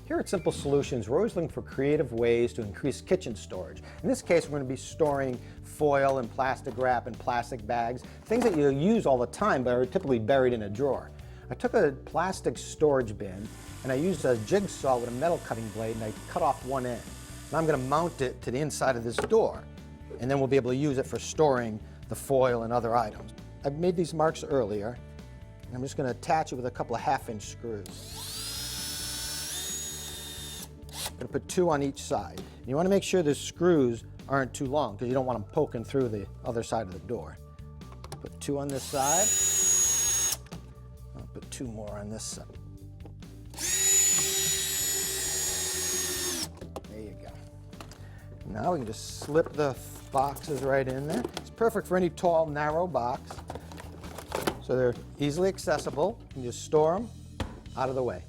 Here at Simple Solutions, we're always looking for creative ways to increase kitchen storage. In this case, we're going to be storing foil and plastic wrap and plastic bags, things that you use all the time but are typically buried in a drawer. I took a plastic storage bin and I used a jigsaw with a metal cutting blade and I cut off one end. Now I'm going to mount it to the inside of this door, and then we'll be able to use it for storing the foil and other items. I made these marks earlier, and I'm just going to attach it with a couple of half-inch screws. I'm going to put 2 on each side. And you want to make sure the screws aren't too long because you don't want them poking through the other side of the door. Put 2 on this side. I'll put 2 more on this side. There you go. Now we can just slip the boxes right in there. It's perfect for any tall, narrow box. So they're easily accessible. You can just store them out of the way.